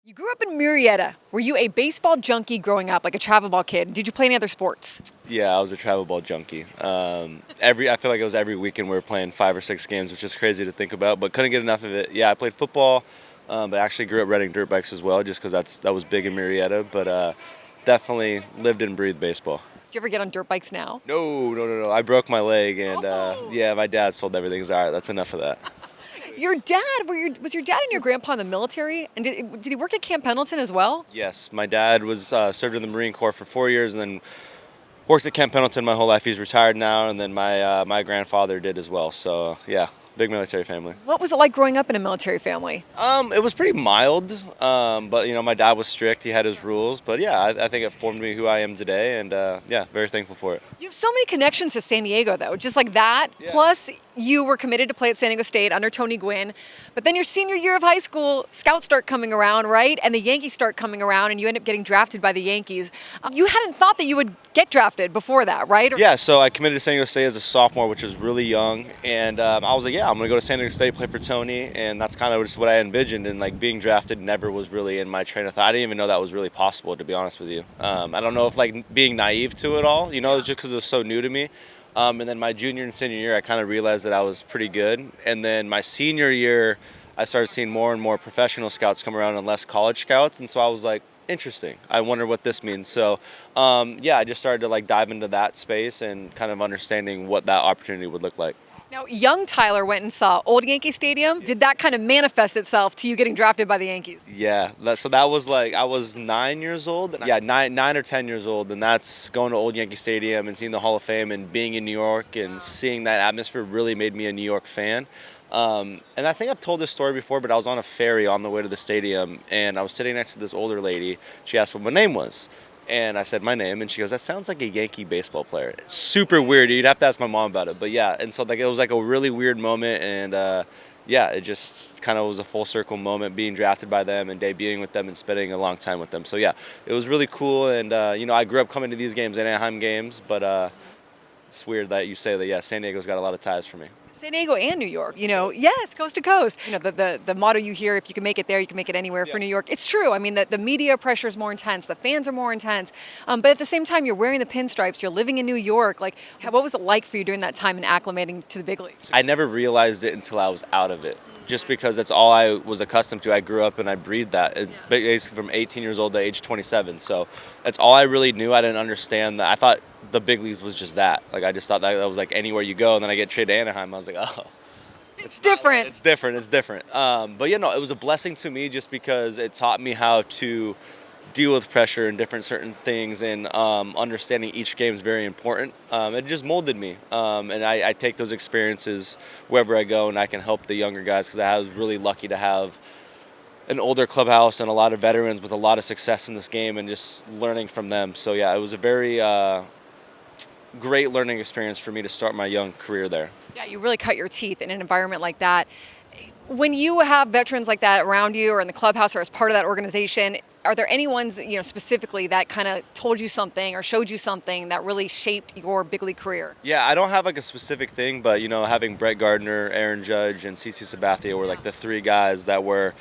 You grew up in Murrieta. Were you a baseball junkie growing up, like a travel ball kid? Did you play any other sports? Yeah, I was a travel ball junkie. I feel like it was every weekend we were playing 5 or 6 games, which is crazy to think about, but couldn't get enough of it. Yeah, I played football, but I actually grew up riding dirt bikes as well, just because that was big in Murrieta. But definitely lived and breathed baseball. Do you ever get on dirt bikes now? No, no, no, no. I broke my leg, and Oh, yeah, my dad sold everything. He's all right. That's enough of that. your dad, was your dad and your grandpa in the military? And did he work at Camp Pendleton as well? Yes, my dad was served in the Marine Corps for 4 years, and then worked at Camp Pendleton my whole life. He's retired now, and then my grandfather did as well. So yeah, big military family. What was it like growing up in a military family? It was pretty mild, but my dad was strict. He had his rules, but yeah, I think it formed me who I am today, and yeah, very thankful for it. You have so many connections to San Diego, though, just like that. Yeah. Plus, you were committed to play at San Diego State under Tony Gwynn. But then your senior year of high school, scouts start coming around, right? And the Yankees start coming around, and you end up getting drafted by the Yankees. You hadn't thought that you would get drafted before that, right? Yeah, so I committed to San Diego State as a sophomore, which was really young, and I was like, yeah, I'm gonna go to San Diego State, play for Tony, and that's kind of just what I envisioned. And like being drafted never was really in my train of thought. I didn't even know that was really possible, to be honest with you. I don't know if like being naive to it all, just because it was so new to me. And then my junior and senior year, I kind of realized that I was pretty good. And then my senior year, I started seeing more and more professional scouts come around and less college scouts. And so I was like, interesting. I wonder what this means. So, yeah, I just started to like dive into that space and kind of understanding what that opportunity would look like. Now, young Tyler went and saw Old Yankee Stadium. Did that kind of manifest itself to you getting drafted by the Yankees? Yeah, so that was like I was 9 years old. Yeah, 9 or 10 years old, and that's going to Old Yankee Stadium and seeing the Hall of Fame and being in New York and seeing that atmosphere really made me a New York fan. And I think I've told this story before, but I was on a ferry on the way to the stadium, and I was sitting next to this older lady. She asked what my name was. And I said my name, and she goes, "That sounds like a Yankee baseball player." It's super weird. You'd have to ask my mom about it, but yeah. And so like it was like a really weird moment, and yeah, it just kind of was a full circle moment being drafted by them and debuting with them and spending a long time with them. So yeah, it was really cool. And I grew up coming to these games, Anaheim games, but it's weird that you say that. Yeah, San Diego's got a lot of ties for me. San Diego and New York, yes, coast to coast. The motto you hear, if you can make it there, you can make it anywhere for New York. It's true. I mean, the media pressure is more intense. The fans are more intense. But at the same time, you're wearing the pinstripes. You're living in New York. Like, what was it like for you during that time and acclimating to the big leagues? I never realized it until I was out of it. Just because that's all I was accustomed to. I grew up and I breathed that. Basically from 18 years old to age 27. So that's all I really knew. I didn't understand that. I thought the big leagues was just that. Like I just thought that was like anywhere you go. And then I get traded to Anaheim. I was like, oh, It's different. it's different. It's different. But it was a blessing to me just because it taught me how to deal with pressure and different certain things, and understanding each game is very important. It just molded me, and I take those experiences wherever I go, and I can help the younger guys because I was really lucky to have an older clubhouse and a lot of veterans with a lot of success in this game, and just learning from them. So yeah, it was a very great learning experience for me to start my young career there. Yeah, you really cut your teeth in an environment like that. When you have veterans like that around you or in the clubhouse or as part of that organization, are there any ones, specifically that kind of told you something or showed you something that really shaped your big league career? Yeah, I don't have like a specific thing, but having Brett Gardner, Aaron Judge, and CC Sabathia were like the three guys that were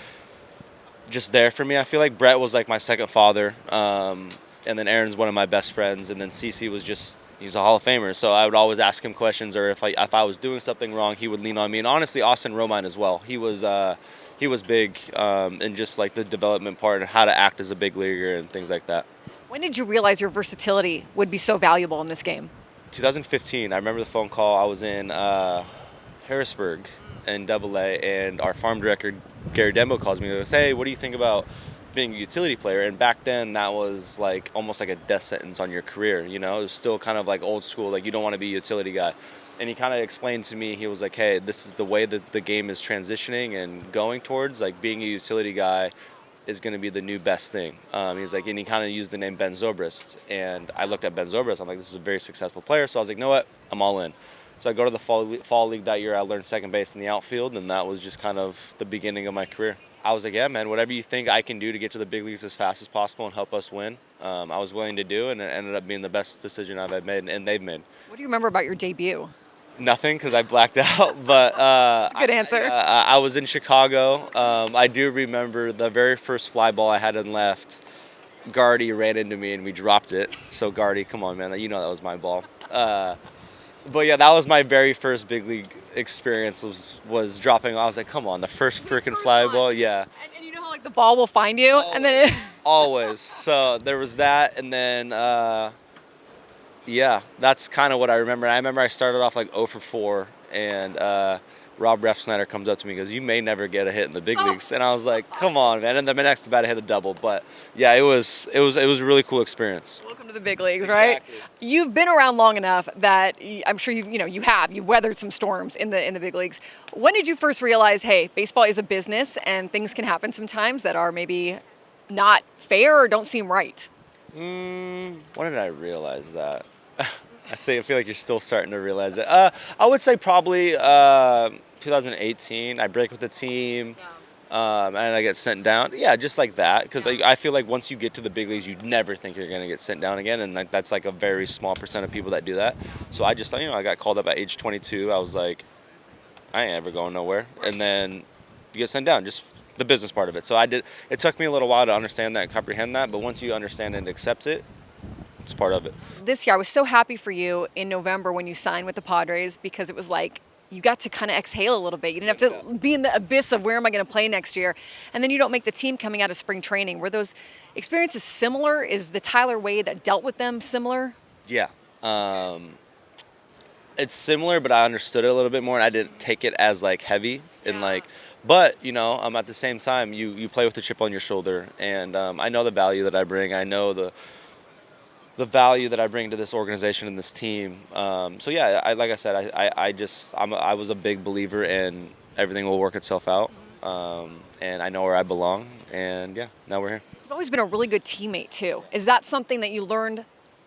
just there for me. I feel like Brett was like my second father, and then Aaron's one of my best friends, and then CC was he's a Hall of Famer. So I would always ask him questions, or if I was doing something wrong, he would lean on me. And honestly, Austin Romine as well. He was big in just like the development part and how to act as a big leaguer and things like that. When did you realize your versatility would be so valuable in this game? 2015, I remember the phone call. I was in Harrisburg in AA, and our farm director, Gary Dembo, calls me and goes, "Hey, what do you think about being a utility player?" And back then, that was like almost like a death sentence on your career. It was still kind of like old school, like you don't want to be a utility guy. And he kind of explained to me, he was like, "Hey, this is the way that the game is transitioning and going towards. Like being a utility guy is going to be the new best thing." He's like, and he kind of used the name Ben Zobrist. And I looked at Ben Zobrist. I'm like, this is a very successful player. So I was like, you know what? I'm all in. So I go to the fall league that year. I learned second base in the outfield, and that was just kind of the beginning of my career. I was like, yeah, man, whatever you think I can do to get to the big leagues as fast as possible and help us win, I was willing to do, and it ended up being the best decision I've made and they've made. What do you remember about your debut? Nothing, because I blacked out. But That's a good answer. I was in Chicago. I do remember the very first fly ball I had in left. Gardy ran into me and we dropped it. So Gardy, come on, man, you know that was my ball. But yeah, that was my very first big league experience. Was dropping. I was like, come on, the first freaking fly ball, yeah. And you know how like the ball will find you, and then Always. So there was that, and then yeah, that's kind of what I remember. I remember I started off like 0 for 4, and Rob Refsnyder comes up to me and goes, "You may never get a hit in the big leagues," and I was like, "Come on, man!" And then the next at bat, I hit a double. But yeah, it was a really cool experience. welcome to the big leagues, right? Exactly. You've been around long enough that I'm sure you've weathered some storms in the big leagues. When did you first realize, hey, baseball is a business and things can happen sometimes that are maybe not fair or don't seem right? When did I realize that? I feel like you're still starting to realize it. I would say probably 2018. I break with the team, and I get sent down. Yeah, just like that. Because I feel like once you get to the big leagues, you never think you're going to get sent down again, and that's like a very small percent of people that do that. So I just thought, I got called up at age 22. I was like, I ain't ever going nowhere. And then you get sent down, just the business part of it. So it took me a little while to understand that and comprehend that, but once you understand and accept it, it's part of it. This year, I was so happy for you in November when you signed with the Padres because it was like you got to kind of exhale a little bit. You didn't have to be in the abyss of where am I going to play next year. And then you don't make the team coming out of spring training. Were those experiences similar? Is the Tyler way that dealt with them similar? Yeah. It's similar, but I understood it a little bit more, and I didn't take it as like heavy and like. But at the same time, you play with a chip on your shoulder, and I know the value that I bring. I know the value that I bring to this organization and this team. So yeah, like I said, I was a big believer in everything will work itself out, and I know where I belong, and yeah, now we're here. You've always been a really good teammate too. Is that something that you learned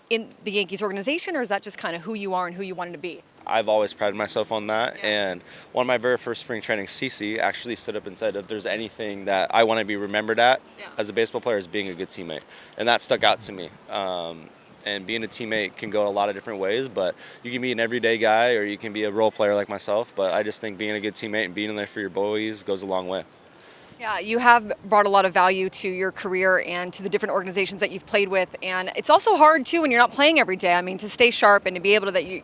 in the Yankees organization, or is that just kind of who you are and who you wanted to be? I've always prided myself on that, and one of my very first spring training, Cece, actually stood up and said, if there's anything that I want to be remembered at as a baseball player, is being a good teammate, and that stuck out to me. And being a teammate can go a lot of different ways, but you can be an everyday guy or you can be a role player like myself, but I just think being a good teammate and being in there for your boys goes a long way. Yeah, you have brought a lot of value to your career and to the different organizations that you've played with, and it's also hard too when you're not playing every day. I mean, to stay sharp and to be able to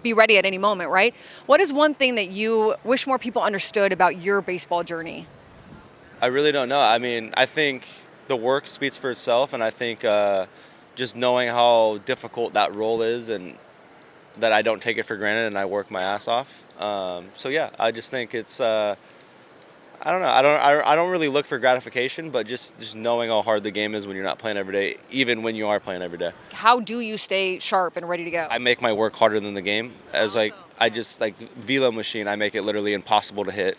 be ready at any moment, right? What is one thing that you wish more people understood about your baseball journey? I really don't know. I mean, I think the work speaks for itself, and I think just knowing how difficult that role is and that I don't take it for granted and I work my ass off. So yeah, I just think it's I don't know. I don't really look for gratification, but just knowing how hard the game is when you're not playing every day, even when you are playing every day. How do you stay sharp and ready to go? I make my work harder than the game. I just like velo machine. I make it literally impossible to hit.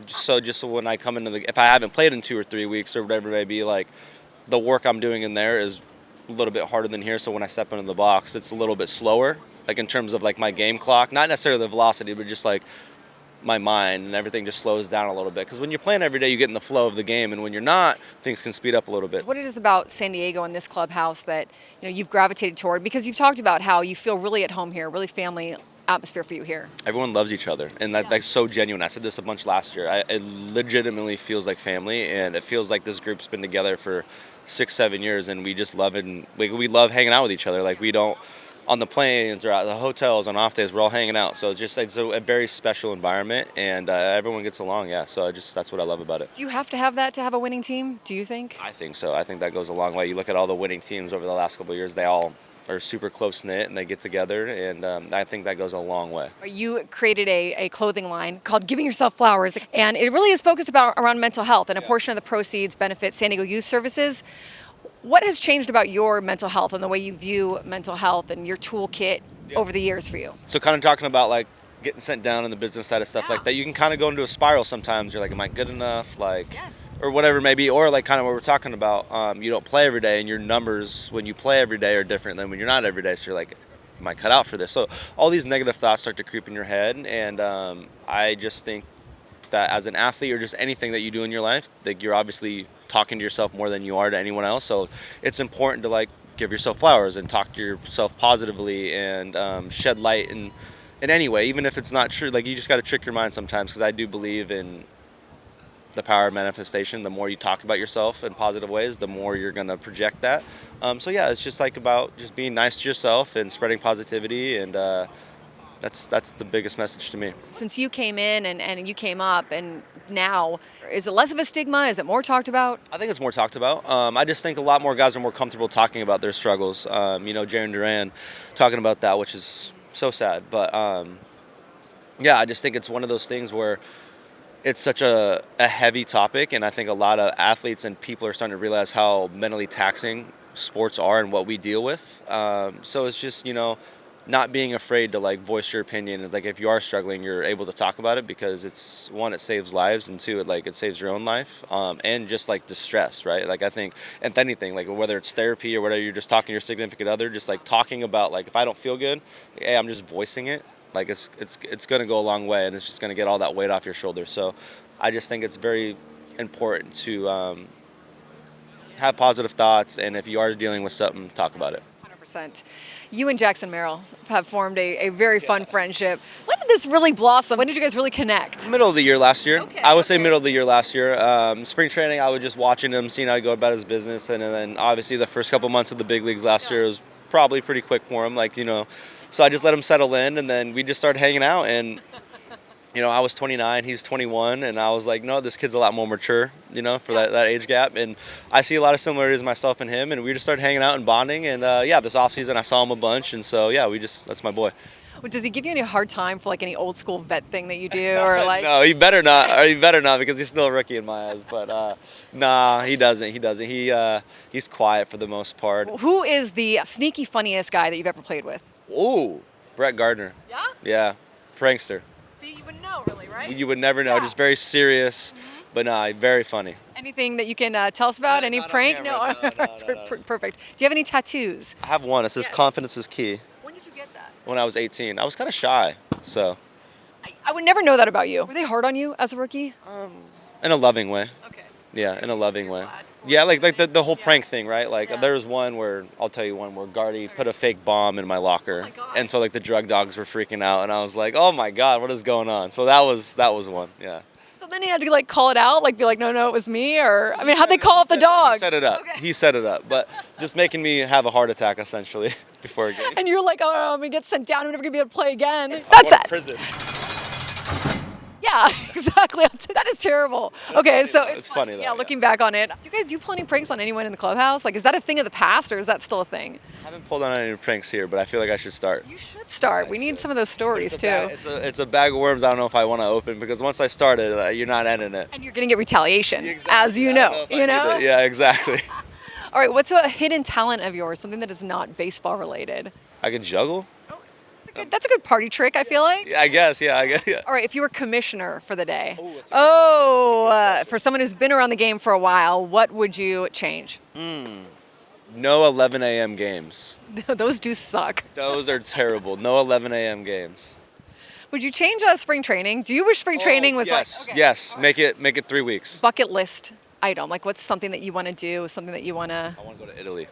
So when I come if I haven't played in 2 or 3 weeks or whatever it may be, like the work I'm doing in there is a little bit harder than here. So when I step into the box, it's a little bit slower, like in terms of like my game clock, not necessarily the velocity, but just like my mind and everything just slows down a little bit. Because when you're playing every day, you get in the flow of the game, and when you're not, things can speed up a little bit. What it is about San Diego and this clubhouse that you've gravitated toward, because you've talked about how you feel really at home here, really family atmosphere for you here. Everyone loves each other, and that's so genuine. I said this a bunch last year. It legitimately feels like family, and it feels like this group's been together for 6-7 years, and we just love it, and we love hanging out with each other. Like we don't, on the planes or at the hotels on off days, we're all hanging out. So it's a very special environment, and everyone gets along. Yeah, so that's what I love about it. Do you have to have that to have a winning team? Do you think? I think so. I think that goes a long way. You look at all the winning teams over the last couple of years; they all are super close knit and they get together, and I think that goes a long way. You created a clothing line called Giving Yourself Flowers, and it really is focused around mental health, and a portion of the proceeds benefits San Diego Youth Services. What has changed about your mental health and the way you view mental health and your toolkit over the years for you? So kind of talking about like getting sent down in the business side of stuff like that, you can kind of go into a spiral sometimes. You're like, am I good enough? Like, or whatever it may be, or like kind of what we're talking about. You don't play every day, and your numbers when you play every day are different than when you're not every day. So you're like, am I cut out for this? So all these negative thoughts start to creep in your head, and I just think that as an athlete or just anything that you do in your life, like you're obviously talking to yourself more than you are to anyone else. So it's important to like give yourself flowers and talk to yourself positively and shed light in any way, even if it's not true. Like, you just got to trick your mind sometimes, because I do believe in the power of manifestation. The more you talk about yourself in positive ways, the more you're going to project that. So yeah, it's just like about just being nice to yourself and spreading positivity, and that's the biggest message to me. Since you came in and you came up, and now, is it less of a stigma? Is it more talked about? I think it's more talked about. I just think a lot more guys are more comfortable talking about their struggles. Jaron Duran talking about that, which is so sad. But yeah, I just think it's one of those things where it's such a heavy topic, and I think a lot of athletes and people are starting to realize how mentally taxing sports are and what we deal with. So it's just, not being afraid to like voice your opinion. And like, if you are struggling, you're able to talk about it, because it's, one, it saves lives, and two, it saves your own life, and just like distress, right? Like, I think, and anything, like whether it's therapy or whether you're just talking to your significant other, just like talking about, like, if I don't feel good, hey, I'm just voicing it. Like, it's going to go a long way, and it's just going to get all that weight off your shoulders. So I just think it's very important to have positive thoughts, and if you are dealing with something, talk about it. 100%. You and Jackson Merrill have formed a very fun friendship. When did this really blossom? When did you guys really connect? Middle of the year last year. Okay, I would say middle of the year last year. Spring training, I was just watching him, seeing how he go about his business, and then obviously the first couple months of the big leagues last year was probably pretty quick for him. So I just let him settle in, and then we just started hanging out, and I was 29, he's 21, and I was like, no, this kid's a lot more mature, for that age gap. And I see a lot of similarities myself and him, and we just started hanging out and bonding. And this offseason I saw him a bunch, and so that's my boy. Well, does he give you any hard time for like any old school vet thing that you do, or like? No, he better not, because he's still a rookie in my eyes. But nah, he doesn't. He's quiet for the most part. Who is the sneaky funniest guy that you've ever played with? Ooh, Brett Gardner. Yeah? Yeah, prankster. See, you wouldn't know, really, right? You would never know. Yeah. Just very serious, but nah, very funny. Anything that you can tell us about? Any Not on prank? camera, no. Perfect. Do you have any tattoos? I have one. It says "Confidence is key." When did you get that? When I was 18, I was kind of shy, so I would never know that about you. Were they hard on you as a rookie? in a loving way. Okay. Yeah, in a loving way. Glad. Yeah, like the whole prank thing, right? Like, Yeah. there was one where, I'll tell you one, where Gardy put a fake bomb in my locker. Oh my God. And so like the drug dogs were freaking out, and I was like, oh my God, what is going on? So that was one, yeah. So then he had to like call it out, like be like, no, it was me, or I mean, how'd they call up the dog? He set it up. Okay. He set it up, but just making me have a heart attack essentially before a game. And you're like, oh, I'm gonna get sent down. I'm never gonna be able to play again. I'm That's going to it. prison. Yeah, exactly. That is terrible. Okay, so It's funny though, Yeah, yeah. looking back on it, do you guys do plenty pranks on anyone in the clubhouse? Like, is that a thing of the past, or is that still a thing? I haven't pulled on any pranks here, but I feel like I should start. You should start. We need some of those stories too. It's a bag of worms I don't know if I want to open, because once I started, you're not ending it. And you're gonna get retaliation, Exactly. as you I don't know. if I You need know. it. Yeah, exactly. All right. What's a hidden talent of yours? Something that is not baseball related. I can juggle? That's a good party trick, I feel like. Yeah, I guess, yeah. All right, if you were commissioner for the day, Oh, that's a good question. for someone who's been around the game for a while, what would you change? No 11 a.m. games. Those do suck. Those are terrible. No 11 a.m. games. Would you change spring training? Do you wish spring training was yes, like yes. Make it 3 weeks. bucket list item? Like, what's something that you want to do? Something that you want to? I want to go to Italy.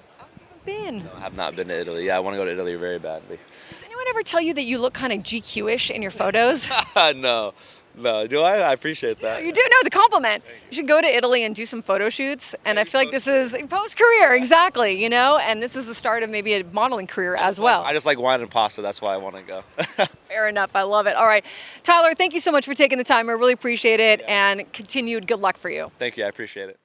Been. No, I have not been to Italy. Yeah, I want to go to Italy very badly. Does anyone ever tell you that you look kind of GQ-ish in your photos? No. Do I? I appreciate that. You do? No, it's a compliment. You should go to Italy and do some photo shoots. And I feel like this is post-career, exactly, and this is the start of maybe a modeling career as well. I just like wine and pasta. That's why I want to go. Fair enough. I love it. All right. Tyler, thank you so much for taking the time. I really appreciate it. And continued good luck for you. Thank you. I appreciate it.